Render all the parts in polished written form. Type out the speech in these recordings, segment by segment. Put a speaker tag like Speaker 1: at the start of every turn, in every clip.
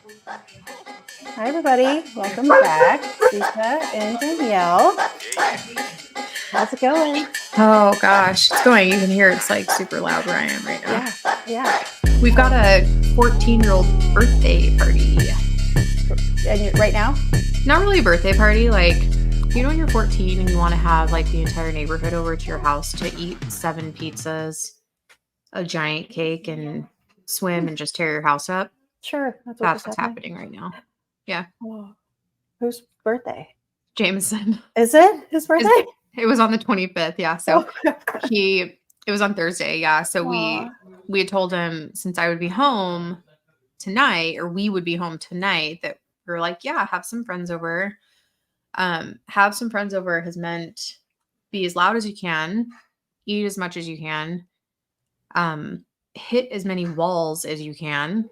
Speaker 1: Hi, everybody. Welcome back. Lisa and Danielle. How's it going?
Speaker 2: Oh gosh, it's going. You can hear it's like super loud where I am right now.
Speaker 1: Yeah.
Speaker 2: We've got a 14-year-old birthday party.
Speaker 1: And right now?
Speaker 2: Not really a birthday party. Like, you know when you're 14 and you want to have like the entire neighborhood over to your house to eat 7 pizzas, a giant cake, and swim and just tear your house up?
Speaker 1: Sure. That's what
Speaker 2: That's
Speaker 1: just
Speaker 2: what's
Speaker 1: happened.
Speaker 2: happening right now. Yeah.
Speaker 1: Oh, whose birthday?
Speaker 2: Jameson.
Speaker 1: Is it his birthday?
Speaker 2: It was on the 25th. Yeah. So
Speaker 1: Oh,
Speaker 2: it was on Thursday. Yeah. So
Speaker 1: Aw.
Speaker 2: we had told him since I would be home tonight, or we would be home tonight, that we were like, yeah, have some friends over. Have some friends over has meant be as loud as you can, eat as much as you can, hit as many walls as you can.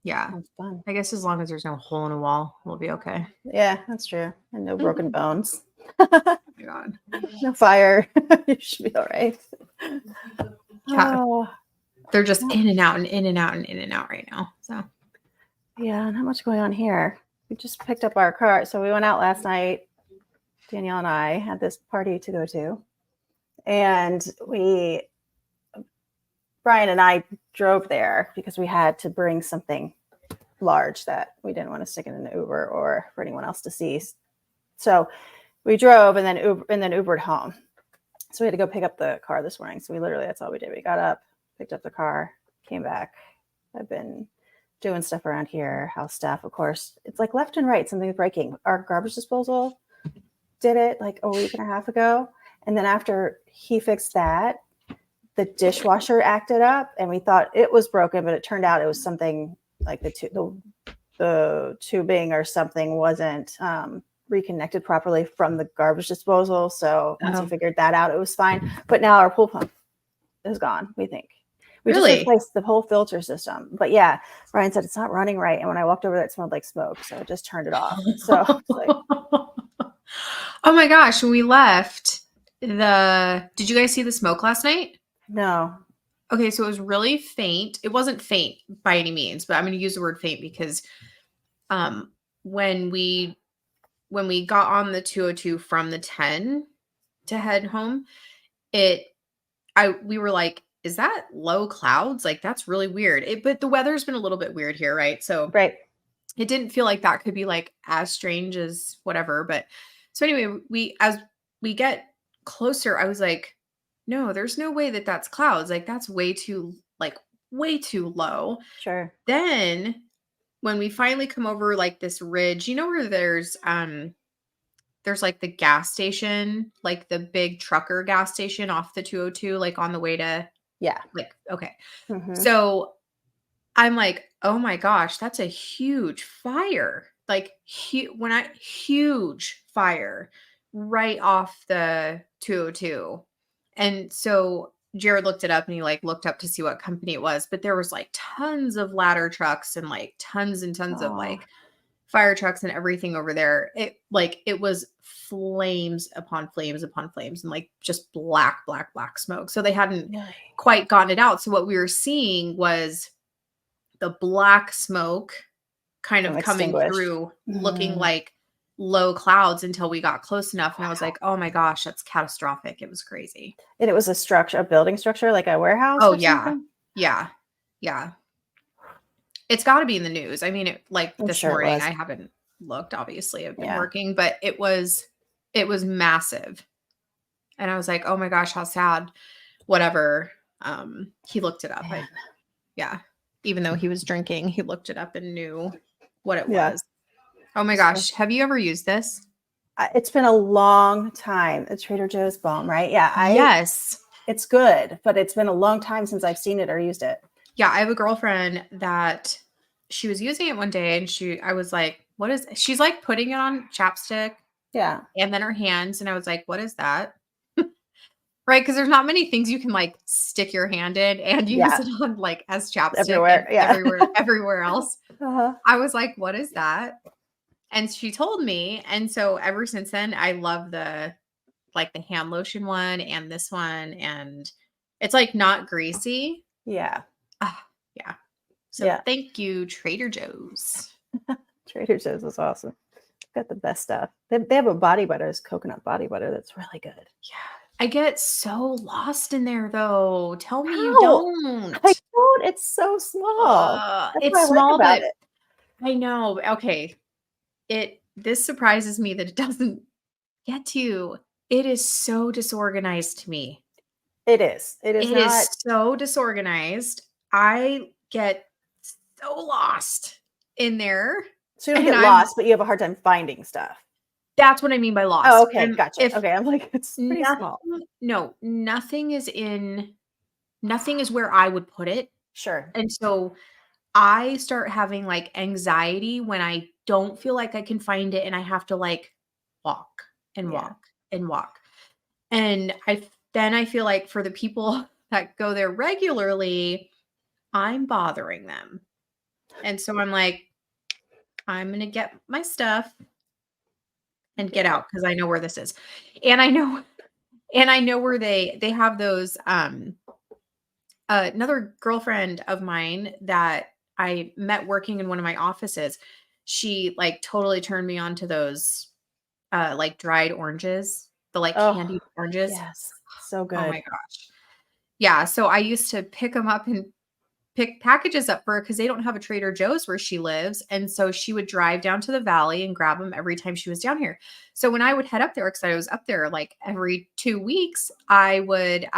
Speaker 2: Yeah.
Speaker 1: That's fun.
Speaker 2: I guess as long as there's no hole in a wall, we'll be okay.
Speaker 1: Yeah, that's true. And no broken bones.
Speaker 2: Oh my God.
Speaker 1: No fire. You should be all right.
Speaker 2: Yeah.
Speaker 1: Oh,
Speaker 2: They're just in and out and in and out and in and out right now. So
Speaker 1: yeah, not much going on here. We just picked up our car. So we went out last night. Danielle and I had this party to go to. And Brian and I drove there because we had to bring something large that we didn't want to stick in an Uber or for anyone else to see. So we drove and then Ubered home. So we had to go pick up the car this morning. So that's all we did. We got up, picked up the car, came back. I've been doing stuff around here, house stuff, of course. It's like left and right, something's breaking. Our garbage disposal did it like a week and a half ago. And then after he fixed that, the dishwasher acted up and we thought it was broken, but it turned out it was something like the tubing or something wasn't reconnected properly from the garbage disposal. So once we figured that out, it was fine. But now our pool pump is gone, we think. We just replaced the whole filter system. But yeah, Ryan said it's not running right. And when I walked over there, it smelled like smoke. So I just turned it off. So like,
Speaker 2: oh my gosh, when we left, did you guys see the smoke last night?
Speaker 1: no.
Speaker 2: Okay, so it was really faint. It wasn't faint by any means, but I'm going to use the word faint because when we got on the 202 from the 10 to head home, we were like, is that low clouds? Like, that's really weird. But the weather's been a little bit weird here, right? So
Speaker 1: right.
Speaker 2: It didn't feel like that could be like as strange as whatever. But so anyway, as we get closer, I was like, no, there's no way that that's clouds. Like, that's way too low.
Speaker 1: Sure.
Speaker 2: Then when we finally come over like this ridge, you know where there's like the gas station, like the big trucker gas station off the 202, like on the way to,
Speaker 1: yeah.
Speaker 2: Like, okay.
Speaker 1: Mm-hmm.
Speaker 2: So I'm like, oh my gosh, that's a huge fire. Like huge fire right off the 202. And so Jared looked it up and he like looked up to see what company it was, but there was like tons of ladder trucks and like tons and tons of like fire trucks and everything over there. It was flames upon flames upon flames and like just black smoke. So they hadn't quite gotten it out. So what we were seeing was the black smoke kind of coming through, looking like low clouds until we got close enough. And I was like, oh my gosh, that's catastrophic. It was crazy.
Speaker 1: And it was a building structure, like a warehouse?
Speaker 2: Oh, yeah. Something? Yeah. Yeah. It's got to be in the news. I mean, this morning, I haven't looked, obviously. I've been working, but it was massive. And I was like, oh my gosh, how sad. Whatever. He looked it up. Yeah. Even though he was drinking, he looked it up and knew what it was. Oh my gosh. Have you ever used this?
Speaker 1: It's been a long time. The Trader Joe's balm, right? Yeah.
Speaker 2: Yes.
Speaker 1: It's good, but it's been a long time since I've seen it or used it.
Speaker 2: Yeah. I have a girlfriend that she was using it one day and I was like, she's like putting it on chapstick.
Speaker 1: Yeah.
Speaker 2: And then her hands. And I was like, what is that? Right, because there's not many things you can like stick your hand in and use it on like as chapstick
Speaker 1: everywhere,
Speaker 2: everywhere else. I was like, what is that? And she told me, and so ever since then, I love the hand lotion one and this one, and it's like not greasy.
Speaker 1: Yeah.
Speaker 2: Yeah. So
Speaker 1: Yeah.
Speaker 2: thank you, Trader Joe's.
Speaker 1: Trader Joe's is awesome. Got the best stuff. They have a body butter, it's coconut body butter that's really good.
Speaker 2: Yeah. I get so lost in there though. Tell me you
Speaker 1: How? I
Speaker 2: don't.
Speaker 1: don't. It's so small. That's what
Speaker 2: It's
Speaker 1: I like
Speaker 2: small,
Speaker 1: about
Speaker 2: but
Speaker 1: it.
Speaker 2: I know. Okay. This surprises me that it doesn't get to you. It is so disorganized to me.
Speaker 1: It is. It is
Speaker 2: It is
Speaker 1: not.
Speaker 2: so disorganized. I get so lost in there.
Speaker 1: So you don't
Speaker 2: And
Speaker 1: get lost, but you have a hard time finding stuff.
Speaker 2: that's what I mean by
Speaker 1: Oh,
Speaker 2: lost.
Speaker 1: okay,
Speaker 2: And
Speaker 1: gotcha.
Speaker 2: if
Speaker 1: Okay, I'm like, it's pretty small.
Speaker 2: nothing is where I would put it.
Speaker 1: Sure.
Speaker 2: And so I start having like anxiety when I don't feel like I can find it and I have to like walk and
Speaker 1: Yeah.
Speaker 2: walk and walk. And then I feel like for the people that go there regularly, I'm bothering them. And so I'm like, I'm going to get my stuff and get
Speaker 1: Yeah.
Speaker 2: out because I know where this is. And I know where they have those another girlfriend of mine that I met working in one of my offices. She like totally turned me on to those like dried oranges, the like
Speaker 1: Oh,
Speaker 2: candied oranges.
Speaker 1: yes. So
Speaker 2: Oh
Speaker 1: good.
Speaker 2: my gosh. Yeah, so I used to pick them up and pick packages up for her because they don't have a Trader Joe's where she lives. And so she would drive down to the valley and grab them every time she was down here. So when I would head up there, because I was up there like every 2 weeks, I would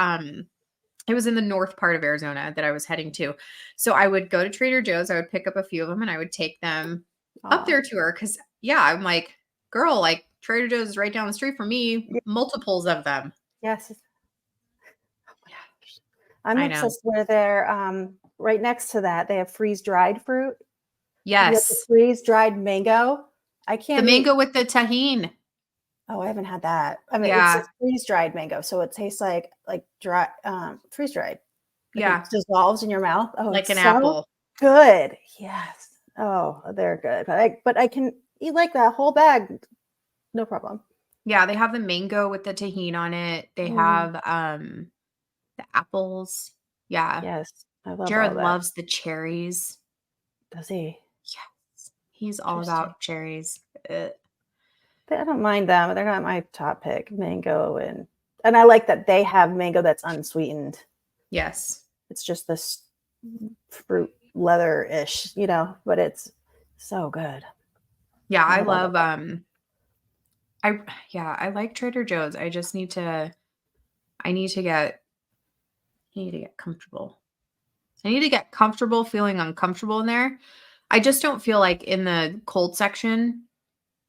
Speaker 2: it was in the north part of Arizona that I was heading to. So I would go to Trader Joe's, I would pick up a few of them and I would take them up
Speaker 1: Aw.
Speaker 2: there to her. Cause yeah, I'm like, girl, like Trader Joe's is right down the street from me,
Speaker 1: Yeah.
Speaker 2: multiples of them.
Speaker 1: Yes.
Speaker 2: Yeah,
Speaker 1: I'm
Speaker 2: I know.
Speaker 1: obsessed with their right next to that, they have freeze dried fruit. You have the
Speaker 2: Yes.
Speaker 1: freeze dried mango. I
Speaker 2: The
Speaker 1: can't eat.
Speaker 2: mango with the tahine.
Speaker 1: Oh, I haven't had that. I mean, it's
Speaker 2: Yeah.
Speaker 1: just freeze dried mango, so it tastes like dry freeze dried. Like it
Speaker 2: Yeah.
Speaker 1: dissolves in your mouth. Oh,
Speaker 2: Like an
Speaker 1: it's so
Speaker 2: apple.
Speaker 1: good. Yes. Oh, they're good. But I can eat like that whole bag, no problem.
Speaker 2: Yeah, they have the mango with the tahine on it. They
Speaker 1: Mm,
Speaker 2: have the apples. Yeah.
Speaker 1: yes, I love all
Speaker 2: Jared
Speaker 1: that.
Speaker 2: loves the cherries.
Speaker 1: Does he?
Speaker 2: Yes. He's all
Speaker 1: Interesting.
Speaker 2: about cherries.
Speaker 1: I don't mind them. They're not my top pick. Mango and I like that they have mango that's unsweetened.
Speaker 2: Yes.
Speaker 1: It's just this fruit leather-ish, but it's so good.
Speaker 2: Yeah,
Speaker 1: I
Speaker 2: I
Speaker 1: love all
Speaker 2: love
Speaker 1: that.
Speaker 2: I like Trader Joe's. I need to get I need to get comfortable. I need to get comfortable feeling uncomfortable in there. I just don't feel like in the cold section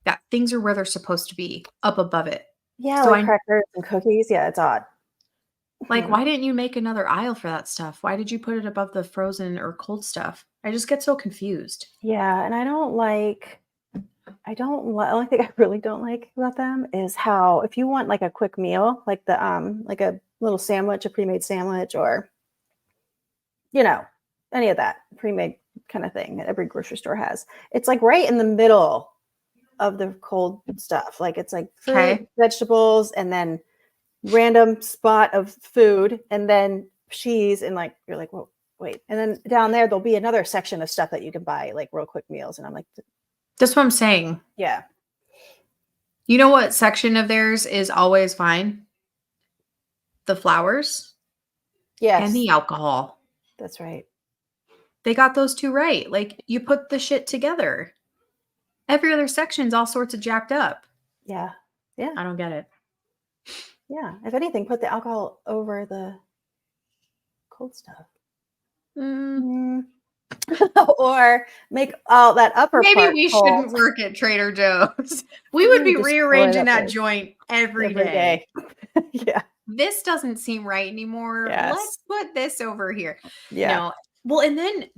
Speaker 2: that things are where they're supposed to be, up above it.
Speaker 1: Yeah,
Speaker 2: So
Speaker 1: like
Speaker 2: I
Speaker 1: crackers and cookies. Yeah, it's odd.
Speaker 2: like,
Speaker 1: Mhm.
Speaker 2: why didn't you make another aisle for that stuff? Why did you put it above the frozen or cold stuff? I just get so confused.
Speaker 1: Yeah, and only thing I really don't like about them is how if you want like a quick meal, like a little sandwich, a pre-made sandwich or you know, any of that pre-made kind of thing that every grocery store has. It's like right in the middle of the cold stuff. Like it's like fruit,
Speaker 2: Okay.
Speaker 1: vegetables, and then random spot of food, and then cheese, and like you're like, well, wait. And then down there there'll be another section of stuff that you can buy, like real quick meals. And I'm like,
Speaker 2: That's what I'm saying.
Speaker 1: yeah,
Speaker 2: You know what section of theirs is always fine? The flowers and
Speaker 1: yes,
Speaker 2: the alcohol.
Speaker 1: that's right.
Speaker 2: They got those two right. Like you put the shit together. Every other section's all sorts of jacked up.
Speaker 1: Yeah, yeah,
Speaker 2: I don't get it.
Speaker 1: yeah. If anything, put the alcohol over the cold stuff.
Speaker 2: Mm,
Speaker 1: Mm. Or make all that upper
Speaker 2: maybe
Speaker 1: part
Speaker 2: we
Speaker 1: cold.
Speaker 2: shouldn't work at Trader Joe's. We would
Speaker 1: You
Speaker 2: be
Speaker 1: destroy
Speaker 2: rearranging
Speaker 1: that
Speaker 2: that
Speaker 1: place
Speaker 2: joint every
Speaker 1: every
Speaker 2: day.
Speaker 1: day. Yeah.
Speaker 2: This doesn't seem right anymore.
Speaker 1: Yes.
Speaker 2: Let's put this over here.
Speaker 1: Yeah.
Speaker 2: No. Well, and then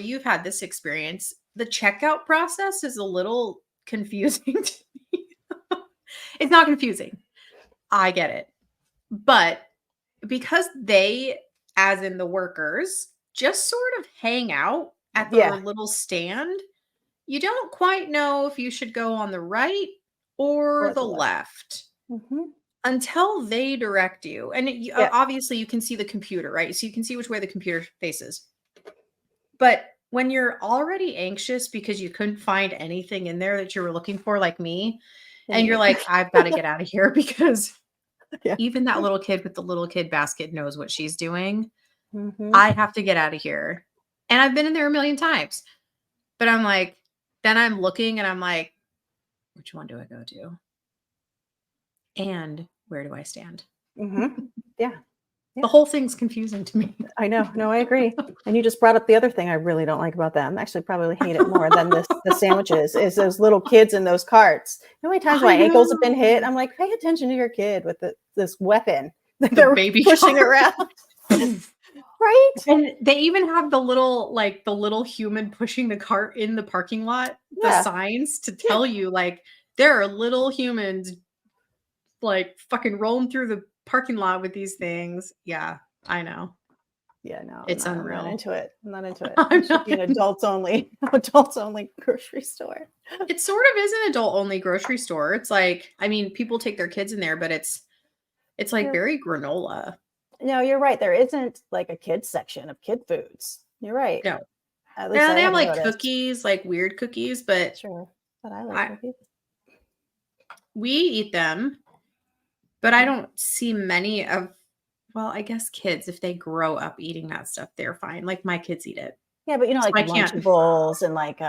Speaker 2: you've had this experience. The checkout process is a little confusing to me. It's not confusing. I get it. But because they, as in the workers, just sort of hang out at their
Speaker 1: Yeah.
Speaker 2: little stand, you don't quite know if you should go on the right or
Speaker 1: Or
Speaker 2: the
Speaker 1: the left.
Speaker 2: left
Speaker 1: Hmm.
Speaker 2: until they direct you. And
Speaker 1: Yeah.
Speaker 2: obviously, you can see the computer, right? So you can see which way the computer faces. But when you're already anxious because you couldn't find anything in there that you were looking for, like me, and you're like, I've got to get out of here because
Speaker 1: Yeah.
Speaker 2: even that little kid with the little kid basket knows what she's doing.
Speaker 1: Mhm.
Speaker 2: I have to get out of here. And I've been in there a million times. But I'm like, then I'm looking and I'm like, which one do I go to? And where do I stand?
Speaker 1: Mhm. Yeah.
Speaker 2: The whole thing's confusing to me.
Speaker 1: I know. No, I agree. And you just brought up the other thing I really don't like about them. Actually, probably hate it more than the sandwiches is those little kids in those carts. How many times my
Speaker 2: I
Speaker 1: ankles have been hit?
Speaker 2: know.
Speaker 1: I'm like, pay attention to your kid with this weapon that
Speaker 2: The
Speaker 1: they're
Speaker 2: baby
Speaker 1: pushing
Speaker 2: cart.
Speaker 1: around. Right?
Speaker 2: And they even have the little human pushing the cart in the parking lot, the
Speaker 1: Yeah.
Speaker 2: signs to tell you, like, there are little humans, like, fucking rolling through the parking lot with these things. Yeah, I know.
Speaker 1: Yeah, no,
Speaker 2: It's
Speaker 1: I'm not
Speaker 2: unreal.
Speaker 1: into it. I'm not into it.
Speaker 2: I'm
Speaker 1: It should
Speaker 2: not
Speaker 1: be an adults only, adults only grocery store.
Speaker 2: It sort of is an adult-only grocery store. It's like, I mean, people take their kids in there, but it's, like,
Speaker 1: You're,
Speaker 2: very granola.
Speaker 1: no, you're right. There isn't like a kids section of kid foods. You're right.
Speaker 2: No.
Speaker 1: At least
Speaker 2: Yeah,
Speaker 1: I
Speaker 2: they have,
Speaker 1: haven't
Speaker 2: like,
Speaker 1: noticed.
Speaker 2: cookies, like, weird cookies, but
Speaker 1: Sure. But I like
Speaker 2: I
Speaker 1: cookies.
Speaker 2: we eat them, but I don't see many of well, I guess kids, if they grow up eating that stuff, they're fine. Like, my kids eat it.
Speaker 1: Yeah, but
Speaker 2: So
Speaker 1: like
Speaker 2: I can't
Speaker 1: Lunchables and like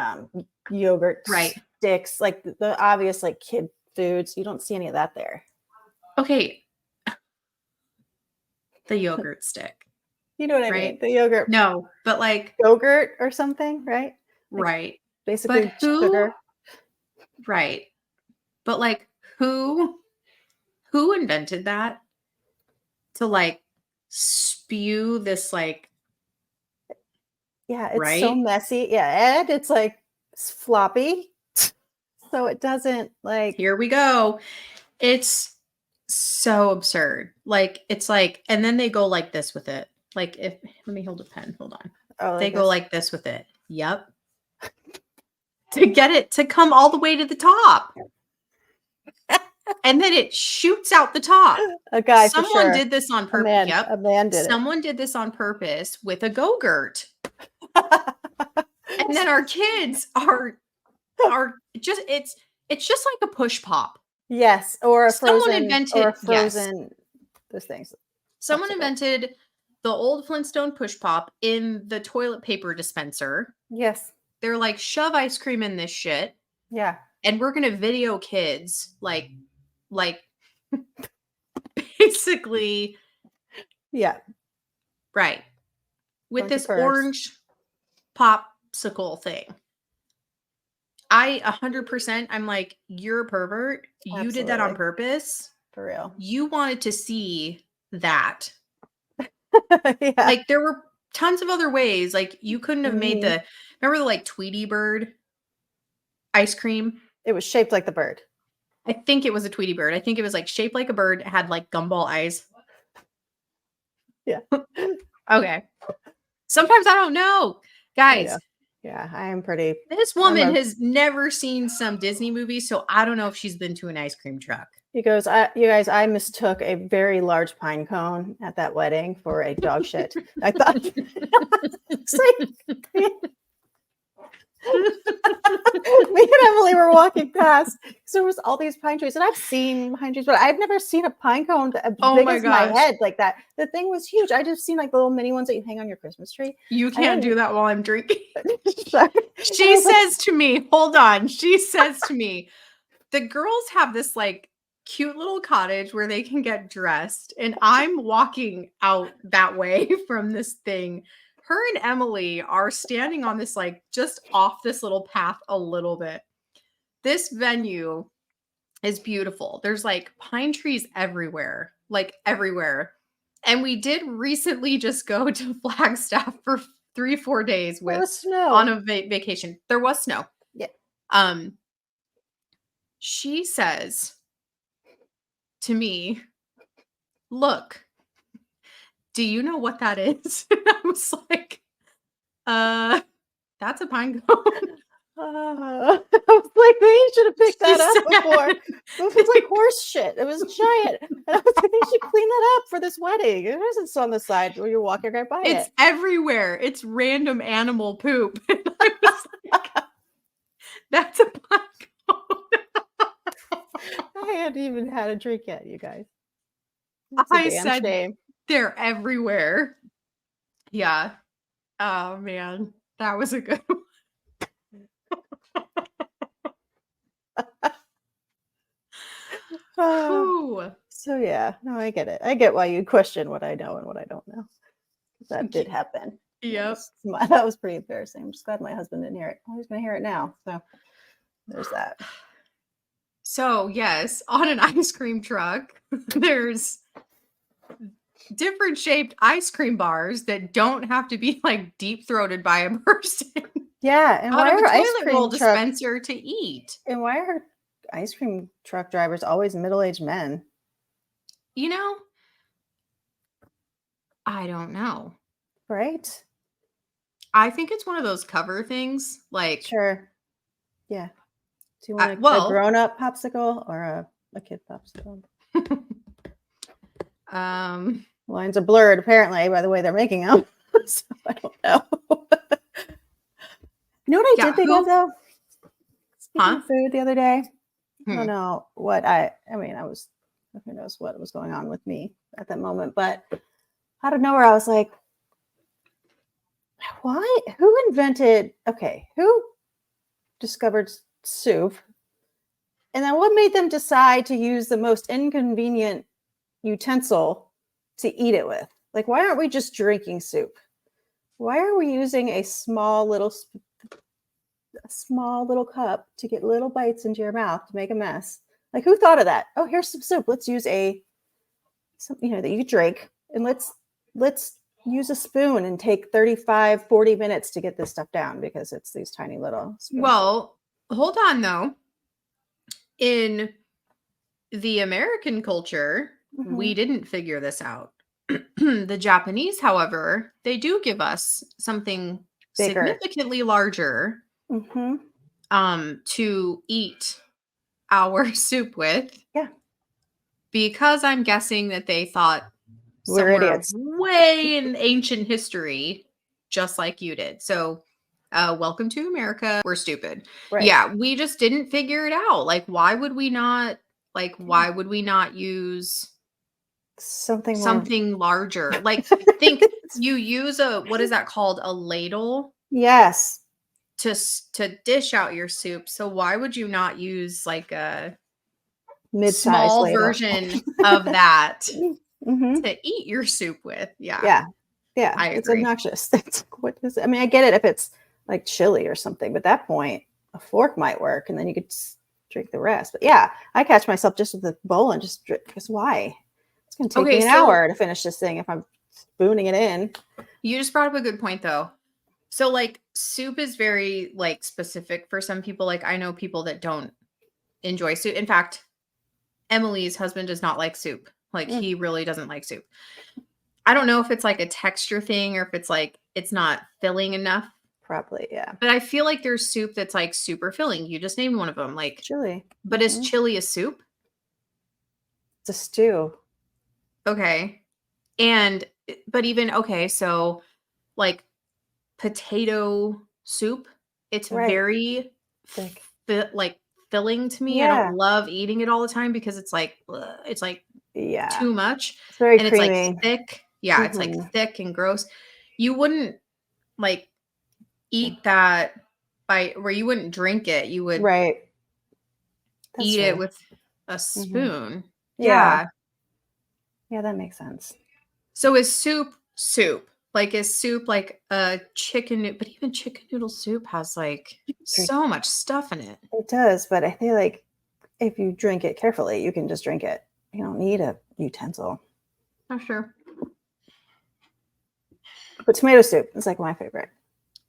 Speaker 1: yogurt
Speaker 2: Right.
Speaker 1: sticks, like the obvious like kid foods. You don't see any of that there.
Speaker 2: Okay, the yogurt stick,
Speaker 1: You know what I mean?
Speaker 2: right?
Speaker 1: The yogurt
Speaker 2: No, but, like
Speaker 1: yogurt or something, right? Like
Speaker 2: right. But
Speaker 1: basically
Speaker 2: who
Speaker 1: sugar.
Speaker 2: right. But, like, who invented that to, like, spew this, like
Speaker 1: Yeah, it's so
Speaker 2: right?
Speaker 1: messy. Yeah, and it's like floppy. So it doesn't like
Speaker 2: Here we go. It's so absurd. Like, it's like and then they go like this with it. Like, if let me hold a pen, hold on.
Speaker 1: oh
Speaker 2: They
Speaker 1: like
Speaker 2: go
Speaker 1: this.
Speaker 2: like this with it. Yep. To get it to come all the way to the top. And then it shoots out the top.
Speaker 1: A guy for
Speaker 2: Someone
Speaker 1: sure.
Speaker 2: did this on
Speaker 1: A
Speaker 2: purpose.
Speaker 1: man,
Speaker 2: Yep.
Speaker 1: a man did it.
Speaker 2: Someone did this on purpose with a Go-Gurt. And then our kids are just it's just like a push pop.
Speaker 1: Yes, or a
Speaker 2: Someone
Speaker 1: frozen
Speaker 2: invented yes.
Speaker 1: those things.
Speaker 2: Someone
Speaker 1: Popsicle.
Speaker 2: invented the old Flintstone push pop in the toilet paper dispenser.
Speaker 1: Yes.
Speaker 2: They're like, "Shove ice cream in this shit,
Speaker 1: Yeah.
Speaker 2: and we're gonna video kids like basically
Speaker 1: Yeah.
Speaker 2: right with
Speaker 1: Bunch of
Speaker 2: this
Speaker 1: pervs.
Speaker 2: orange popsicle thing." I 100% I'm like, "You're a pervert. You did that on
Speaker 1: Absolutely.
Speaker 2: purpose.
Speaker 1: For real.
Speaker 2: You wanted to see that."
Speaker 1: Yeah.
Speaker 2: Like, there were tons of other ways, like, you couldn't have made
Speaker 1: Mhm.
Speaker 2: the remember the, like, Tweety Bird ice cream?
Speaker 1: It was shaped like the bird.
Speaker 2: I think it was a Tweety Bird. I think it was, like, shaped like a bird, had, like, gumball eyes.
Speaker 1: Yeah.
Speaker 2: Okay. Sometimes I don't know.
Speaker 1: I know.
Speaker 2: Guys,
Speaker 1: Yeah, I am pretty
Speaker 2: this
Speaker 1: I'm
Speaker 2: woman
Speaker 1: a
Speaker 2: has never seen some Disney movie, so I don't know if she's been to an ice cream truck.
Speaker 1: he goes, I you guys, I mistook a very large pine cone at that wedding for a dog shit. I thought it's like, me and Emily were walking past. So there was all these pine trees, and I've seen pine trees, but I've never seen a pine cone as
Speaker 2: Oh
Speaker 1: big
Speaker 2: my
Speaker 1: as my
Speaker 2: gosh.
Speaker 1: head like that. The thing was huge. I just seen like the little mini ones that you hang on your Christmas tree.
Speaker 2: You
Speaker 1: I
Speaker 2: can't do
Speaker 1: didn't.
Speaker 2: that while I'm drinking.
Speaker 1: Sorry. I
Speaker 2: She
Speaker 1: was like,
Speaker 2: says to me, hold on. She says to me, the girls have this like cute little cottage where they can get dressed. And I'm walking out that way from this thing. Her and Emily are standing on this, like, just off this little path a little bit. This venue is beautiful. There's like pine trees everywhere, like everywhere. And we did recently just go to Flagstaff for 3-4 days
Speaker 1: there
Speaker 2: with
Speaker 1: was
Speaker 2: on
Speaker 1: snow.
Speaker 2: a vacation. There was snow.
Speaker 1: Yeah.
Speaker 2: Um, she says to me, "Look, do you know what that is?" And I was like, that's a pine cone."
Speaker 1: Ah. was like, they should have picked that up
Speaker 2: She
Speaker 1: before.
Speaker 2: said-
Speaker 1: It was like horse shit. It was giant. And I was like, they should clean that up for this wedding. It isn't on the side where you're walking right by
Speaker 2: It's
Speaker 1: it.
Speaker 2: everywhere. It's random animal poop. And I was like, that's a black cone.
Speaker 1: I hadn't even had a drink yet, you guys. It's a
Speaker 2: I
Speaker 1: damn
Speaker 2: said
Speaker 1: shame.
Speaker 2: they're everywhere. Yeah. Oh man, that was a good one. Whew.
Speaker 1: So yeah, no, I get it. I get why you question what I know and what I don't know. That did happen.
Speaker 2: Yep.
Speaker 1: That was pretty embarrassing. I'm just glad my husband didn't hear it. Oh, he's going to hear it now. So there's that.
Speaker 2: So yes, on an ice cream truck, there's different shaped ice cream bars that don't have to be like deep throated by a person.
Speaker 1: Yeah, and
Speaker 2: Out
Speaker 1: why
Speaker 2: of
Speaker 1: are
Speaker 2: a
Speaker 1: ice
Speaker 2: toilet roll
Speaker 1: cream truck
Speaker 2: dispenser to eat.
Speaker 1: and why are ice cream truck drivers always middle-aged men?
Speaker 2: You know, I don't know.
Speaker 1: Right?
Speaker 2: I think it's one of those cover things. Like,
Speaker 1: Sure. Yeah. Do you want a
Speaker 2: well,
Speaker 1: grown-up popsicle or a kid popsicle? Lines are blurred apparently by the way they're making them. So I don't know. You know what I did think of though? Speaking of food the other day, I don't know what I mean, who knows what was going on with me at that moment, but out of nowhere I was like, who discovered soup? And then what made them decide to use the most inconvenient utensil to eat it with? Like, why aren't we just drinking soup? Why are we using a small little cup to get little bites into your mouth to make a mess? Like, who thought of that? Oh, here's some soup. Let's use something that you drink, and let's use a spoon and take 35-40 minutes to get this stuff down because it's these tiny little spoons.
Speaker 2: Well, hold on though. In the American culture, we didn't figure this out. The Japanese, however, they do give us something
Speaker 1: bigger,
Speaker 2: significantly larger to eat our soup with.
Speaker 1: Yeah.
Speaker 2: Because I'm guessing that they thought
Speaker 1: we're idiots
Speaker 2: way in ancient history, just like you did. So welcome to America. We're stupid.
Speaker 1: Right.
Speaker 2: Yeah, we just didn't figure it out. Like, why would we not use something larger? Like, think you use what is that called? A ladle?
Speaker 1: Yes.
Speaker 2: To dish out your soup. So why would you not use like a
Speaker 1: mid-sized ladle
Speaker 2: version of that to eat your soup with? Yeah.
Speaker 1: It's obnoxious. What is it? I mean, I get it if it's like chili or something, but at that point a fork might work and then you could drink the rest. But yeah, I catch myself just with the bowl and just drink, because why? It's gonna take me an hour to finish this thing if I'm spooning it in.
Speaker 2: You just brought up a good point though. So like soup is very like specific for some people. Like I know people that don't enjoy soup. In fact, Emily's husband does not like soup. Like he really doesn't like soup. I don't know if it's like a texture thing or if it's like it's not filling enough.
Speaker 1: Probably, yeah.
Speaker 2: But I feel like there's soup that's like super filling. You just named one of them, like
Speaker 1: chili.
Speaker 2: But is chili a soup?
Speaker 1: It's a stew.
Speaker 2: Okay. But even so like potato soup, it's very
Speaker 1: thick,
Speaker 2: like filling to me. I don't love eating it all the time because it's like too much.
Speaker 1: It's very
Speaker 2: creamy. It's like thick. Yeah, it's like thick and gross. You wouldn't like eat that where you wouldn't drink it. You would eat it with a spoon. Yeah,
Speaker 1: that makes sense.
Speaker 2: So is soup? Like, is soup like a chicken? But even chicken noodle soup has like so much stuff in it.
Speaker 1: It does, but I feel like if you drink it carefully, you can just drink it. You don't need a utensil.
Speaker 2: Oh, sure.
Speaker 1: But tomato soup is like my favorite.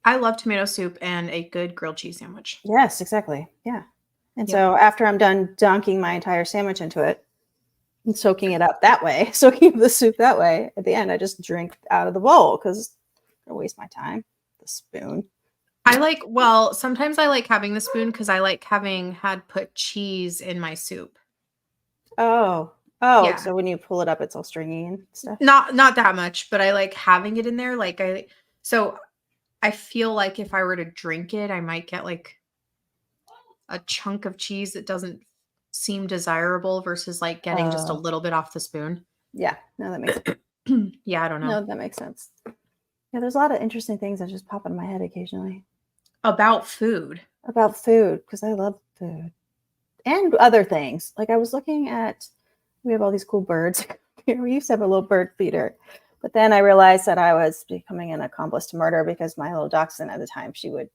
Speaker 2: I love tomato soup and a good grilled cheese sandwich.
Speaker 1: Yes, exactly. Yeah. And so after I'm done dunking my entire sandwich into it and soaking the soup that way, at the end, I just drink out of the bowl because I waste my time. The spoon.
Speaker 2: Sometimes I like having the spoon because I like having had put cheese in my soup.
Speaker 1: Oh.
Speaker 2: Yeah.
Speaker 1: So when you pull it up, it's all stringy and stuff.
Speaker 2: Not that much, but I like having it in there. So I feel like if I were to drink it, I might get like a chunk of cheese that doesn't seem desirable versus like getting just a
Speaker 1: Oh.
Speaker 2: little bit off the spoon.
Speaker 1: Yeah. No, that makes
Speaker 2: Yeah, I don't know.
Speaker 1: no, that makes sense. Yeah, there's a lot of interesting things that just pop in my head occasionally
Speaker 2: About food.
Speaker 1: about food because I love food and other things. Like I was looking at, we have all these cool birds here. We used to have a little bird feeder, but then I realized that I was becoming an accomplice to murder because my little dachshund at the time, she would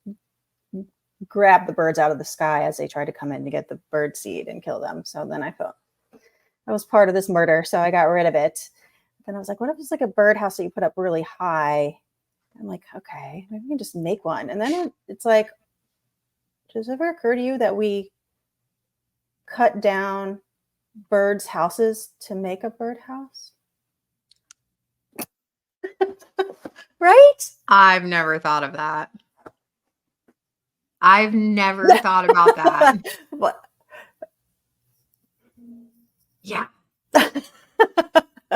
Speaker 1: grab the birds out of the sky as they tried to come in to get the bird seed and kill them. So then I felt I was part of this murder, so I got rid of it. Then I was like, what if it's like a birdhouse that you put up really high? I'm like, okay, maybe we can just make one. And then it's like, does it ever occur to you that we cut down birds' houses to make a birdhouse? Right?
Speaker 2: I've never thought of that. I've never thought about that.
Speaker 1: What?
Speaker 2: Yeah.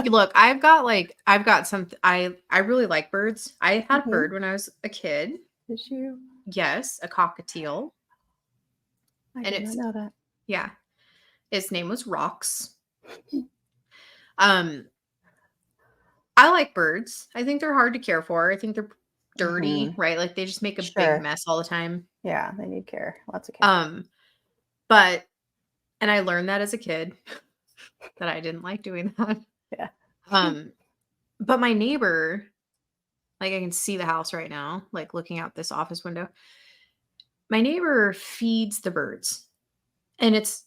Speaker 2: Look, I've got some I really like birds. I had a bird when I was a kid.
Speaker 1: Did you?
Speaker 2: Yes, a cockatiel.
Speaker 1: I
Speaker 2: And
Speaker 1: did not know that.
Speaker 2: yeah. His name was Rox. Um I like birds. I think they're hard to care for. I think they're dirty, right? Like they just make a big mess all the time.
Speaker 1: Yeah, they need care. Lots of care.
Speaker 2: But and I learned that as a kid that I didn't like doing that.
Speaker 1: Yeah.
Speaker 2: But my neighbor, like I can see the house right now, like looking out this office window. My neighbor feeds the birds and it's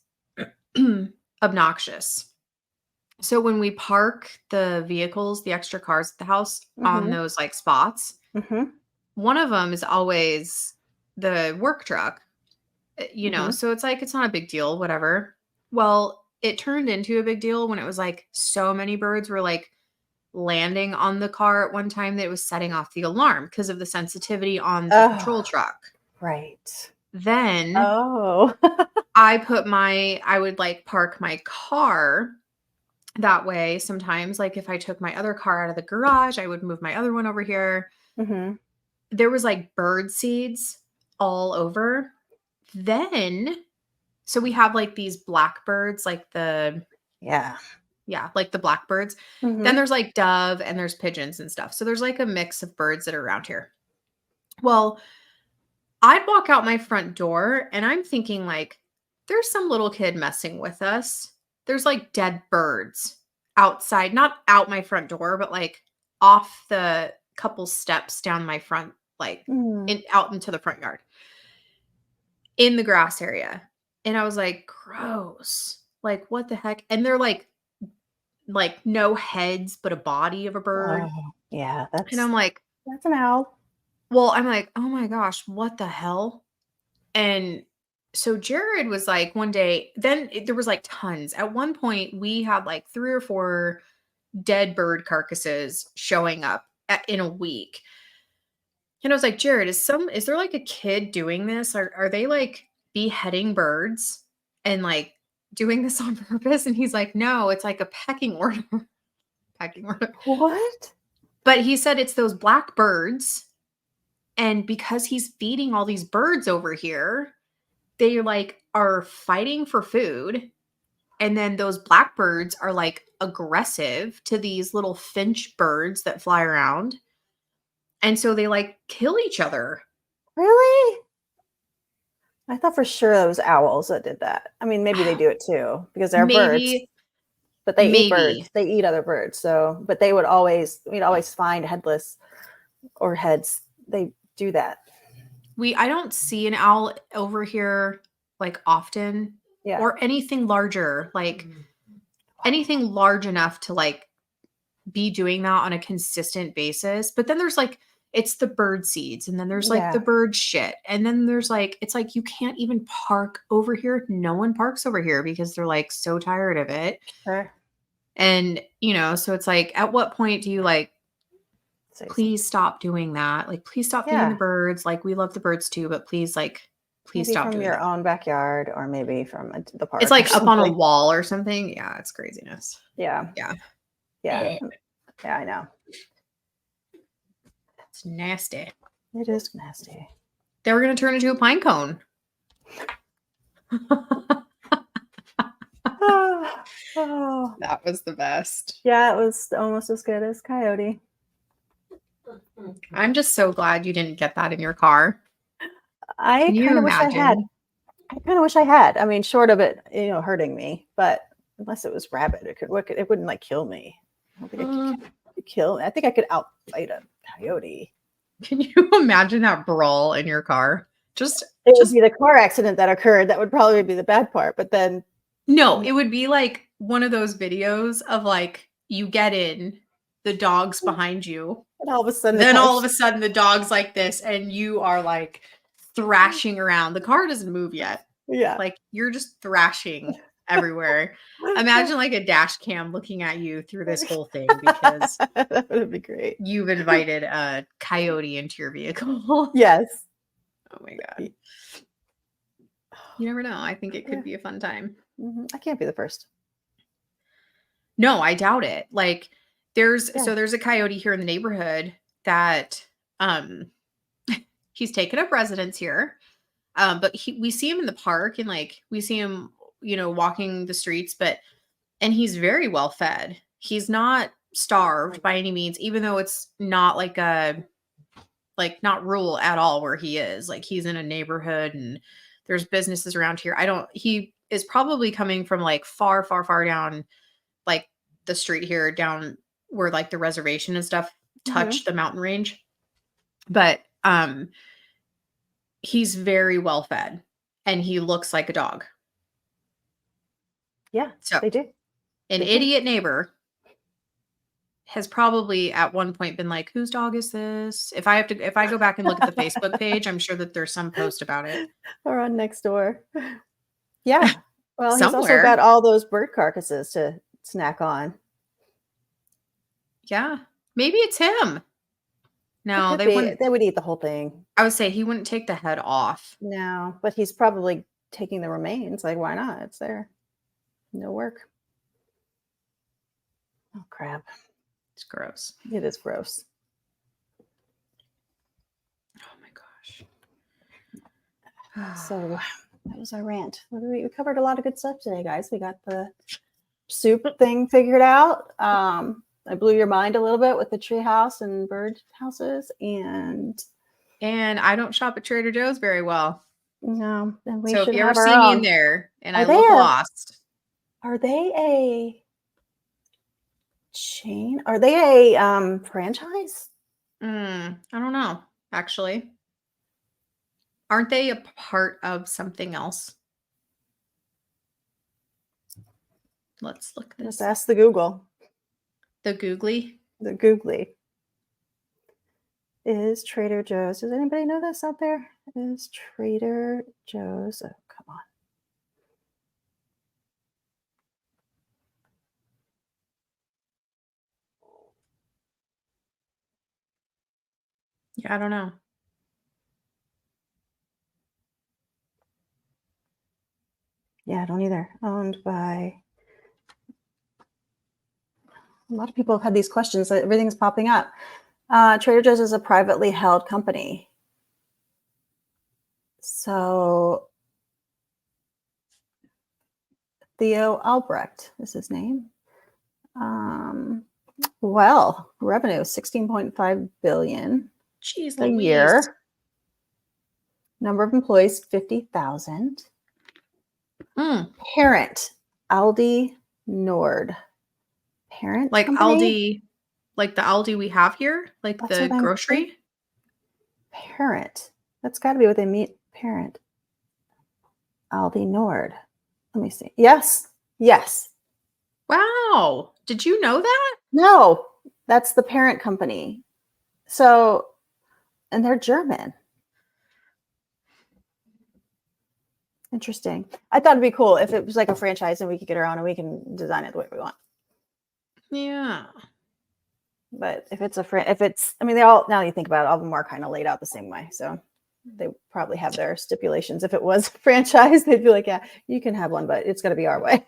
Speaker 2: obnoxious. So when we park the vehicles, the extra cars at the house on
Speaker 1: Mm-hmm.
Speaker 2: those like spots,
Speaker 1: Mm-hmm.
Speaker 2: one of them is always the work truck,
Speaker 1: Mm-hmm.
Speaker 2: so it's like it's not a big deal, whatever. Well, it turned into a big deal when it was like so many birds were like landing on the car at one time that it was setting off the alarm because of the sensitivity on the patrol
Speaker 1: Oh,
Speaker 2: truck.
Speaker 1: right.
Speaker 2: Then
Speaker 1: Oh.
Speaker 2: I would like park my car that way sometimes. Like if I took my other car out of the garage, I would move my other one over here.
Speaker 1: Mm-hmm.
Speaker 2: There was like bird seeds all over. Then, so we have like these blackbirds,
Speaker 1: Yeah.
Speaker 2: like the blackbirds. Then
Speaker 1: Mm-hmm.
Speaker 2: there's like dove and there's pigeons and stuff. So there's like a mix of birds that are around here. Well, I'd walk out my front door and I'm thinking like there's some little kid messing with us. There's like dead birds outside, not out my front door, but like off the couple steps down my front, like
Speaker 1: Mm.
Speaker 2: out into the front yard in the grass area. And I was like, gross. Like, what the heck? And they're like no heads, but a body of a
Speaker 1: Oh,
Speaker 2: bird.
Speaker 1: yeah.
Speaker 2: And I'm like,
Speaker 1: That's an owl.
Speaker 2: oh my gosh, what the hell? And so Jared was like, one day, there was like tons. At one point, we had like 3 or 4 dead bird carcasses showing up in a week. And I was like, Jared, is there like a kid doing this? Are they like beheading birds and like doing this on purpose? And he's like, no, it's like a pecking order. Pecking order.
Speaker 1: What?
Speaker 2: But he said it's those black birds. And because he's feeding all these birds over here, they like are fighting for food. And then those blackbirds are like aggressive to these little finch birds that fly around. And so they like kill each other.
Speaker 1: Really? I thought for sure it was owls that did that. I mean, maybe they do it too because they're birds,
Speaker 2: Maybe,
Speaker 1: but they eat
Speaker 2: maybe.
Speaker 1: birds. They eat other birds. So, but we'd always find headless or heads. They do that.
Speaker 2: I don't see an owl over here like often
Speaker 1: Yeah.
Speaker 2: or anything larger, like anything large enough to like be doing that on a consistent basis. But then there's like it's the bird seeds and then there's like the
Speaker 1: Yeah.
Speaker 2: bird shit. And then there's like it's like you can't even park over here. No one parks over here because they're like so tired of it.
Speaker 1: Sure.
Speaker 2: And, so it's like at what point do you like
Speaker 1: say
Speaker 2: please stop doing that. Like, please stop feeding the
Speaker 1: Yeah.
Speaker 2: birds. Like, we love the birds too, but please, like, please
Speaker 1: maybe
Speaker 2: stop
Speaker 1: from
Speaker 2: doing
Speaker 1: your
Speaker 2: that.
Speaker 1: own backyard or maybe from the park
Speaker 2: It's
Speaker 1: or
Speaker 2: like up on a
Speaker 1: something.
Speaker 2: wall or something. Yeah, it's craziness.
Speaker 1: Yeah.
Speaker 2: Yeah.
Speaker 1: Yeah. Yeah, I know.
Speaker 2: It's nasty.
Speaker 1: It is nasty.
Speaker 2: They were going to turn into a pine cone.
Speaker 1: Oh.
Speaker 2: That was the best.
Speaker 1: Yeah, it was almost as good as Coyote.
Speaker 2: I'm just so glad you didn't get that in your car.
Speaker 1: I
Speaker 2: Can you
Speaker 1: kind of wish I had.
Speaker 2: imagine?
Speaker 1: I kind of wish I had. I mean, short of it, hurting me, but unless it was rabbit, it wouldn't like kill me. I don't think I could kill. I think I could outfight a coyote.
Speaker 2: Can you imagine that brawl in your car?
Speaker 1: It would be the car accident that occurred. That would probably be the bad part. But then,
Speaker 2: no, it would be like one of those videos of like you get in, the dog's behind you,
Speaker 1: and all of a sudden,
Speaker 2: the dog's like this, and you are like thrashing around. The car doesn't move yet.
Speaker 1: Yeah,
Speaker 2: Like you're just thrashing everywhere. Imagine like a dash cam looking at you through this whole thing because
Speaker 1: that would be great.
Speaker 2: you've invited a coyote into your vehicle.
Speaker 1: Yes.
Speaker 2: Oh my God. You never know. I think it could be a fun time.
Speaker 1: I can't be the first.
Speaker 2: No, I doubt it. Like there's a coyote here in the neighborhood that he's taken up residence here. But we see him in the park and like we see him, walking the streets, and he's very well fed. He's not starved by any means, even though it's not like not rural at all where he is. Like he's in a neighborhood and there's businesses around here. He is probably coming from like far, far, far down, like the street here down where like the reservation and stuff touch the mountain range. But, he's very well fed and he looks like a dog.
Speaker 1: Yeah,
Speaker 2: so
Speaker 1: they do.
Speaker 2: An idiot neighbor has probably at one point been like, whose dog is this? If I go back and look at the Facebook page, I'm sure that there's some post about it.
Speaker 1: Or on Nextdoor. Yeah. Well, he's also
Speaker 2: Somewhere.
Speaker 1: got all those bird carcasses to snack on.
Speaker 2: Yeah. Maybe it's him. No,
Speaker 1: they would eat the whole thing.
Speaker 2: I would say he wouldn't take the head off.
Speaker 1: No, but he's probably taking the remains. Like, why not? It's there. No work. Oh, crap.
Speaker 2: It's gross.
Speaker 1: It is gross.
Speaker 2: Oh my gosh.
Speaker 1: So that was our rant. We covered a lot of good stuff today, guys. We got the soup thing figured out. I blew your mind a little bit with the tree house and bird houses, and
Speaker 2: I don't shop at Trader Joe's very well.
Speaker 1: No, and we
Speaker 2: so
Speaker 1: should
Speaker 2: if you ever
Speaker 1: have
Speaker 2: see me in there and I look lost,
Speaker 1: are they a chain? Are they a franchise?
Speaker 2: I don't know. Actually, aren't they a part of something else? Let's look this.
Speaker 1: Let's ask the Google.
Speaker 2: The Googly?
Speaker 1: The Googly. Is Trader Joe's. Does anybody know this out there? Is Trader Joe's. Oh, come on.
Speaker 2: Yeah, I don't know.
Speaker 1: Yeah, I don't either. Owned by. A lot of people have had these questions. Everything's popping up. Trader Joe's is a privately held company. So Theo Albrecht is his name. Revenue 16.5 billion a year. Number of employees 50,000. Parent Aldi Nord. Parent
Speaker 2: like
Speaker 1: company?
Speaker 2: Aldi, like the Aldi we have here, like that's the grocery.
Speaker 1: Parent. That's got to be what they mean. Parent. Aldi Nord. Let me see. Yes.
Speaker 2: Wow. Did you know that?
Speaker 1: No, that's the parent company. So, and they're German. Interesting. I thought it'd be cool if it was like a franchise and we could get around and we can design it the way we want.
Speaker 2: Yeah.
Speaker 1: But if it's I mean, they all, now you think about it, all of them are kind of laid out the same way. So they probably have their stipulations. If it was a franchise, they'd be like, yeah, you can have one, but it's going to be our way.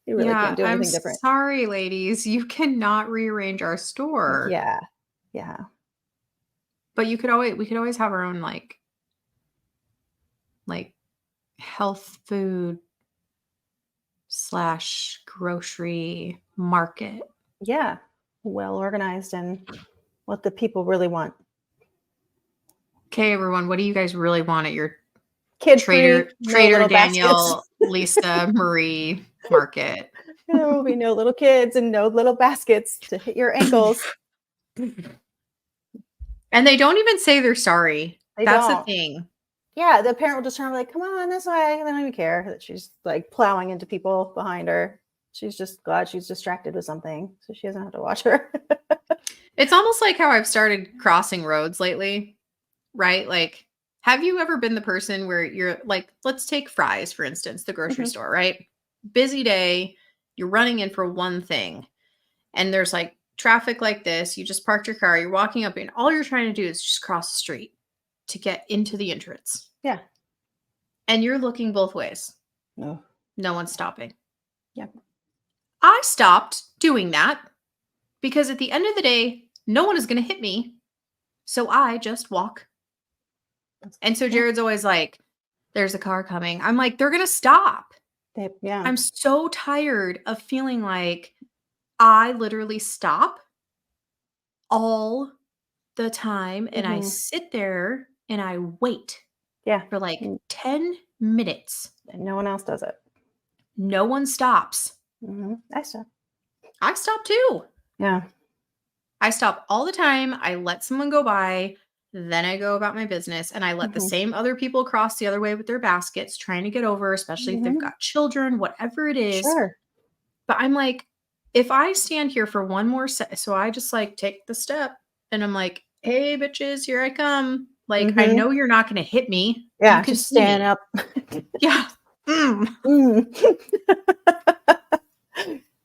Speaker 1: You really
Speaker 2: Yeah,
Speaker 1: can't do
Speaker 2: I'm
Speaker 1: anything different.
Speaker 2: sorry, ladies. You cannot rearrange our store.
Speaker 1: Yeah. Yeah.
Speaker 2: But we could always have our own like health food / grocery market.
Speaker 1: Yeah. Well organized and what the people really want.
Speaker 2: Okay, everyone, what do you guys really want at your
Speaker 1: Kid free, no
Speaker 2: Trader
Speaker 1: little baskets.
Speaker 2: Daniel, Lisa Marie market?
Speaker 1: There will be no little kids and no little baskets to hit your ankles.
Speaker 2: And they don't even say they're sorry.
Speaker 1: They
Speaker 2: That's the
Speaker 1: don't.
Speaker 2: thing.
Speaker 1: Yeah, the parent will just turn like, come on, this way. They don't even care that she's like plowing into people behind her. She's just glad she's distracted with something, so she doesn't have to watch her.
Speaker 2: It's almost like how I've started crossing roads lately, right? Like, have you ever been the person where you're like, let's take Fry's, for instance, the grocery store, right? Busy day, you're running in for one thing, and there's like traffic like this. You just parked your car, you're walking up, and all you're trying to do is just cross the street to get into the entrance.
Speaker 1: Yeah.
Speaker 2: And you're looking both ways.
Speaker 1: No.
Speaker 2: No one's stopping.
Speaker 1: Yep.
Speaker 2: I stopped doing that because at the end of the day, no one is going to hit me. So I just walk. And so Jared's always like, there's a car coming. I'm like, they're going to stop.
Speaker 1: Yeah.
Speaker 2: I'm so tired of feeling like I literally stop all the time and I sit there and I wait for like 10 minutes.
Speaker 1: And no one else does it.
Speaker 2: No one stops.
Speaker 1: I stop.
Speaker 2: I stop too.
Speaker 1: Yeah.
Speaker 2: I stop all the time. I let someone go by. Then I go about my business and I let the same other people cross the other way with their baskets, trying to get over, especially if they've got children, whatever it is.
Speaker 1: Sure.
Speaker 2: But I'm like, if I stand here for one more so I just like take the step and I'm like, hey, bitches, here I come. Like, I know you're not going to hit me.
Speaker 1: Yeah.
Speaker 2: You can
Speaker 1: Just
Speaker 2: see
Speaker 1: stand
Speaker 2: me.
Speaker 1: up.
Speaker 2: Yeah.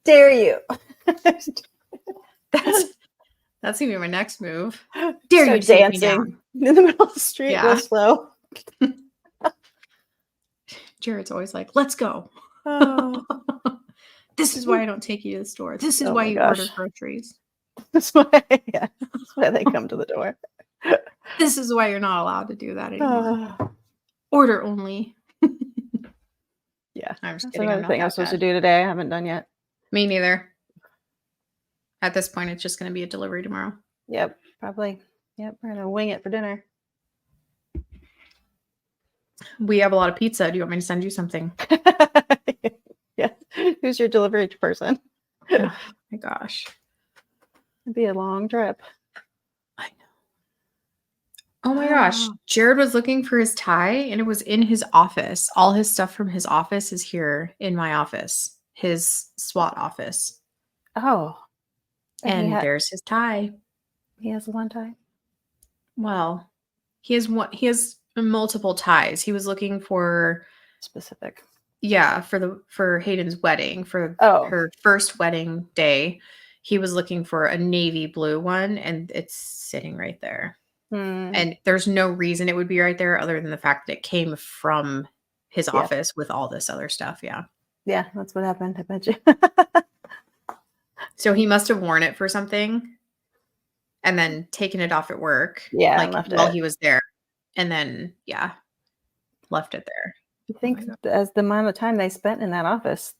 Speaker 1: Dare you.
Speaker 2: That's gonna be my next move. Dare
Speaker 1: Start
Speaker 2: you take me
Speaker 1: dancing
Speaker 2: down
Speaker 1: in the middle of the street real
Speaker 2: Yeah.
Speaker 1: slow.
Speaker 2: Jared's always like, let's go.
Speaker 1: Oh.
Speaker 2: This is why I don't take you to the store. This is
Speaker 1: Oh
Speaker 2: why
Speaker 1: my
Speaker 2: you
Speaker 1: gosh.
Speaker 2: order groceries.
Speaker 1: That's why they come to the door.
Speaker 2: This is why you're not allowed to do that anymore.
Speaker 1: Oh.
Speaker 2: Order only.
Speaker 1: Yeah.
Speaker 2: I'm just
Speaker 1: That's
Speaker 2: kidding. I'm
Speaker 1: another
Speaker 2: not
Speaker 1: thing I'm
Speaker 2: that
Speaker 1: supposed to
Speaker 2: bad.
Speaker 1: do today. I haven't done yet.
Speaker 2: Me neither. At this point, it's just going to be a delivery tomorrow.
Speaker 1: Yep. Probably. Yep. We're going to wing it for dinner.
Speaker 2: We have a lot of pizza. Do you want me to send you something?
Speaker 1: Yeah. Who's your delivery person?
Speaker 2: Oh my gosh.
Speaker 1: It'd be a long trip.
Speaker 2: I know. Oh my gosh. Jared was looking for his tie and it was in his office. All his stuff from his office is here in my office, his SWAT office.
Speaker 1: Oh.
Speaker 2: And there's his tie.
Speaker 1: He has one tie.
Speaker 2: Well, he has multiple ties. He was looking for
Speaker 1: Specific.
Speaker 2: Yeah, for Hayden's wedding, for her first wedding day. He was looking for a navy blue one and it's sitting right there. And there's no reason it would be right there other than the fact that it came from his office with all this other stuff. Yeah.
Speaker 1: Yeah, that's what happened. I bet you.
Speaker 2: So he must have worn it for something and then taken it off at work.
Speaker 1: Yeah,
Speaker 2: like
Speaker 1: left
Speaker 2: while
Speaker 1: it.
Speaker 2: he was there. And then left it there.
Speaker 1: You think as the amount of time they spent in that office,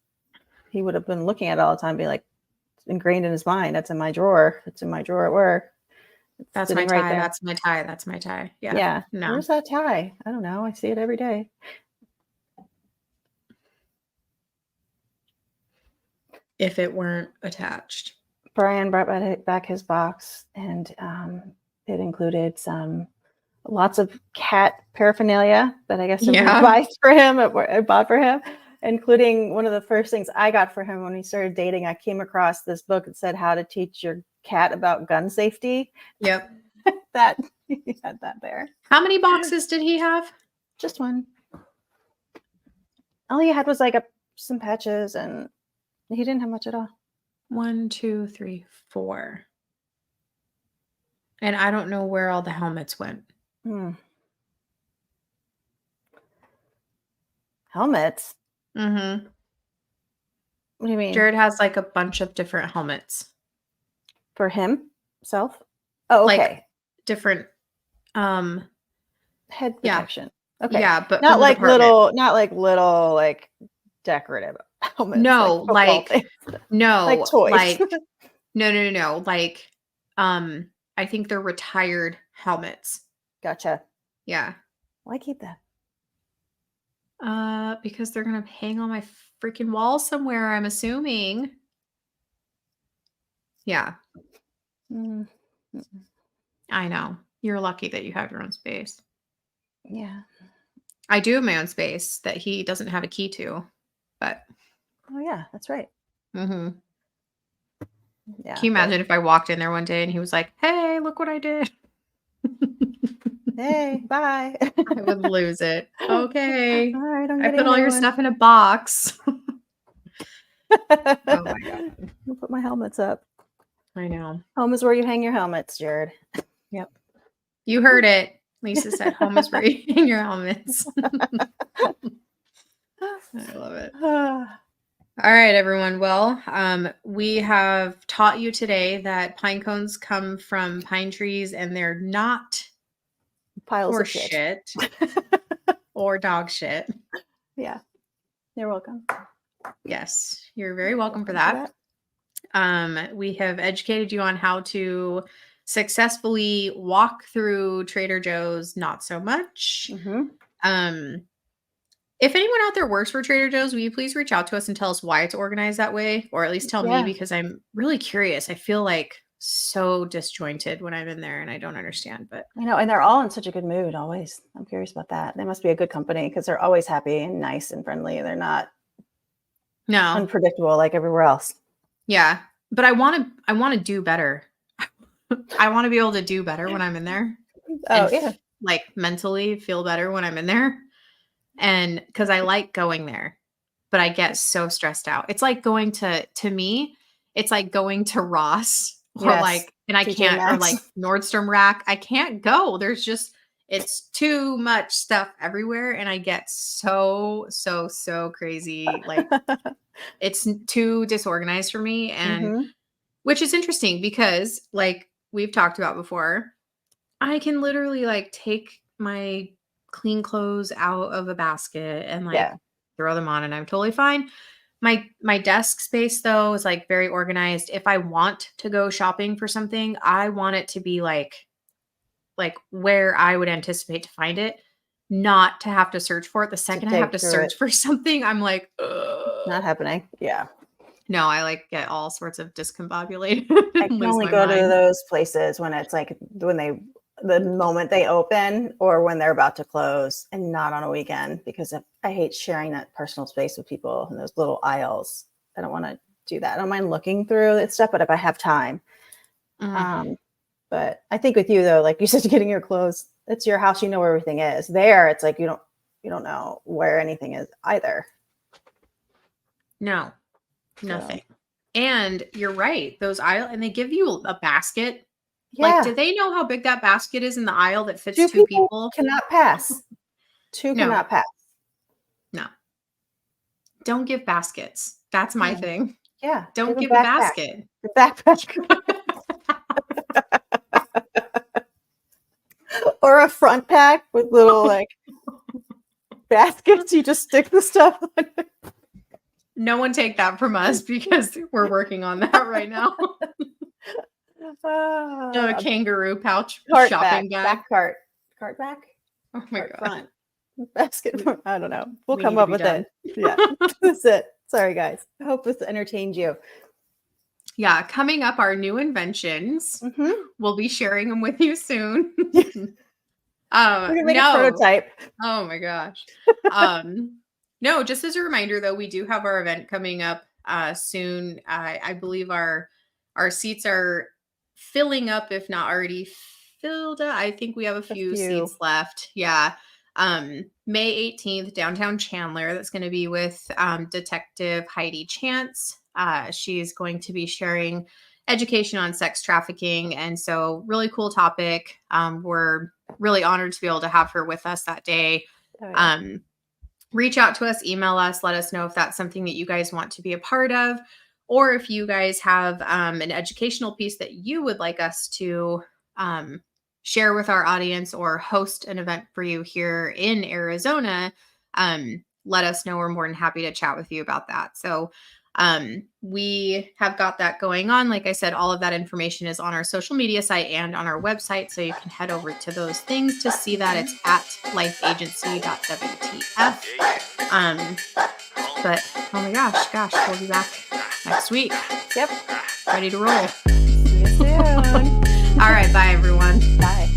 Speaker 1: he would have been looking at it all the time, be like ingrained in his mind. That's in my drawer. It's in my drawer at work.
Speaker 2: That's my tie. That's my tie. That's my tie. Yeah.
Speaker 1: Yeah.
Speaker 2: No.
Speaker 1: Where's that tie? I don't know. I see it every day.
Speaker 2: If it weren't attached.
Speaker 1: Brian brought back his box, and it included lots of cat paraphernalia that I guess somebody buys for him. I bought for him, including one of the first things I got for him when we started dating. I came across this book that said how to teach your cat about gun safety.
Speaker 2: Yep.
Speaker 1: That he had that there.
Speaker 2: How many boxes did he have?
Speaker 1: Just one. All he had was like some patches, and he didn't have much at all.
Speaker 2: 1, 2, 3, 4. And I don't know where all the helmets went.
Speaker 1: Hmm. Helmets?
Speaker 2: Mm-hmm.
Speaker 1: What do you mean?
Speaker 2: Jared has like a bunch of different helmets.
Speaker 1: For himself? Oh,
Speaker 2: Like
Speaker 1: okay.
Speaker 2: different
Speaker 1: Head
Speaker 2: yeah.
Speaker 1: protection. Okay.
Speaker 2: Yeah, but from
Speaker 1: Not
Speaker 2: the
Speaker 1: like
Speaker 2: department.
Speaker 1: little like decorative helmets, like
Speaker 2: No,
Speaker 1: football
Speaker 2: like
Speaker 1: things. Like
Speaker 2: no,
Speaker 1: toys.
Speaker 2: like no. Like I think they're retired helmets.
Speaker 1: Gotcha.
Speaker 2: Yeah.
Speaker 1: Why keep that?
Speaker 2: Because they're gonna hang on my freaking wall somewhere, I'm assuming. Yeah,
Speaker 1: Mm,
Speaker 2: I know. You're lucky that you have your own space.
Speaker 1: yeah.
Speaker 2: I do have my own space that he doesn't have a key to, but
Speaker 1: Oh yeah, that's right.
Speaker 2: can
Speaker 1: Yeah,
Speaker 2: you
Speaker 1: but
Speaker 2: imagine if I walked in there one day and he was like, "Hey, look what I did."
Speaker 1: hey, bye.
Speaker 2: I would lose it.
Speaker 1: All
Speaker 2: Okay.
Speaker 1: right, I'm
Speaker 2: I
Speaker 1: getting
Speaker 2: put
Speaker 1: a
Speaker 2: all
Speaker 1: new
Speaker 2: your
Speaker 1: one.
Speaker 2: stuff in a box. Oh my god.
Speaker 1: I'll put my helmets up.
Speaker 2: I know.
Speaker 1: Home is where you hang your helmets, Jared.
Speaker 2: Yep. You heard it. Lisa said home is where you hang your helmets. I love it. All right, everyone. Well, we have taught you today that pine cones come from pine trees and they're not
Speaker 1: Piles of
Speaker 2: horse
Speaker 1: shit.
Speaker 2: shit or dog shit.
Speaker 1: Yeah. You're welcome.
Speaker 2: Yes, you're very welcome for that. We have educated you on how to successfully walk through Trader Joe's, not so much.
Speaker 1: Mm-hmm.
Speaker 2: If anyone out there works for Trader Joe's, will you please reach out to us and tell us why it's organized that way? Or at least tell me,
Speaker 1: Yeah.
Speaker 2: because I'm really curious. I feel like so disjointed when I'm in there and I don't understand. But
Speaker 1: I know, and they're all in such a good mood always. I'm curious about that. They must be a good company because they're always happy and nice and friendly. They're not
Speaker 2: no,
Speaker 1: unpredictable like everywhere else.
Speaker 2: yeah. But I want to do better. I want to be able to do better when I'm in there
Speaker 1: Oh,
Speaker 2: and
Speaker 1: yeah.
Speaker 2: like mentally feel better when I'm in there. And because I like going there, but I get so stressed out. It's like going to me, it's like going to Ross or
Speaker 1: Yes.
Speaker 2: like, and I
Speaker 1: TJ
Speaker 2: can't, or
Speaker 1: Maxx.
Speaker 2: like Nordstrom Rack. I can't go. There's just, it's too much stuff everywhere. And I get so crazy. Like it's too disorganized for me. And
Speaker 1: Mm-hmm.
Speaker 2: which is interesting because like we've talked about before, I can literally like take my clean clothes out of a basket and like
Speaker 1: Yeah.
Speaker 2: throw them on and I'm totally fine. My desk space though is like very organized. If I want to go shopping for something, I want it to be like where I would anticipate to find it, not to have to search for it. The
Speaker 1: To
Speaker 2: second I have
Speaker 1: dig
Speaker 2: to
Speaker 1: through it.
Speaker 2: search for something, I'm like,
Speaker 1: Not
Speaker 2: ugh.
Speaker 1: happening. Yeah.
Speaker 2: No, I like get all sorts of discombobulated
Speaker 1: I
Speaker 2: and
Speaker 1: can
Speaker 2: lose
Speaker 1: only
Speaker 2: my
Speaker 1: go to
Speaker 2: mind.
Speaker 1: those places when it's like the moment they open or when they're about to close and not on a weekend because I hate sharing that personal space with people in those little aisles. I don't want to do that. I don't mind looking through that stuff, but if I have time.
Speaker 2: Mm.
Speaker 1: But I think with you though, like you said, getting your clothes, it's your house, you know where everything is. There, it's like you don't know where anything is either.
Speaker 2: No,
Speaker 1: So
Speaker 2: nothing. And you're right. Those aisle and they give you a basket. Like, do
Speaker 1: yeah,
Speaker 2: they know how big that basket is in the aisle that fits
Speaker 1: two
Speaker 2: two
Speaker 1: people
Speaker 2: people?
Speaker 1: cannot pass. Two
Speaker 2: No,
Speaker 1: cannot pass.
Speaker 2: no. Don't give baskets. That's my
Speaker 1: No.
Speaker 2: thing.
Speaker 1: Yeah, give
Speaker 2: Don't
Speaker 1: a
Speaker 2: give a
Speaker 1: backpack.
Speaker 2: basket.
Speaker 1: A backpack or a front pack with little like baskets. You just stick the stuff on.
Speaker 2: No one take that from us because we're working on that right now. A kangaroo pouch
Speaker 1: Cart back,
Speaker 2: shopping bag.
Speaker 1: cart back,
Speaker 2: Oh my
Speaker 1: cart
Speaker 2: god.
Speaker 1: front, basket front. I don't know. We'll
Speaker 2: We
Speaker 1: come
Speaker 2: need to
Speaker 1: up
Speaker 2: be
Speaker 1: with
Speaker 2: done.
Speaker 1: it. Yeah, that's it. Sorry, guys. I hope this entertained you.
Speaker 2: Yeah, coming up, our new inventions.
Speaker 1: Mm-hmm.
Speaker 2: We'll be sharing them with you soon.
Speaker 1: We're gonna make a
Speaker 2: No.
Speaker 1: prototype.
Speaker 2: Oh my gosh. No, just as a reminder though, we do have our event coming up soon. I believe our seats are filling up, if not already filled up. I think we have a
Speaker 1: A
Speaker 2: few
Speaker 1: few.
Speaker 2: seats left. Yeah. May 18th, downtown Chandler. That's going to be with Detective Heidi Chance. She's going to be sharing education on sex trafficking. And so really cool topic. We're really honored to be able to have her with us that day.
Speaker 1: Oh, yeah.
Speaker 2: Reach out to us, email us, let us know if that's something that you guys want to be a part of, or if you guys have an educational piece that you would like us to share with our audience or host an event for you here in Arizona. Let us know. We're more than happy to chat with you about that. So we have got that going on. Like I said, all of that information is on our social media site and on our website. So you can head over to those things to see that. It's at lifeagency.wtf. But oh my gosh, we'll be back next week.
Speaker 1: Yep.
Speaker 2: Ready to roll.
Speaker 1: See you soon.
Speaker 2: All right. Bye, everyone.
Speaker 1: Bye.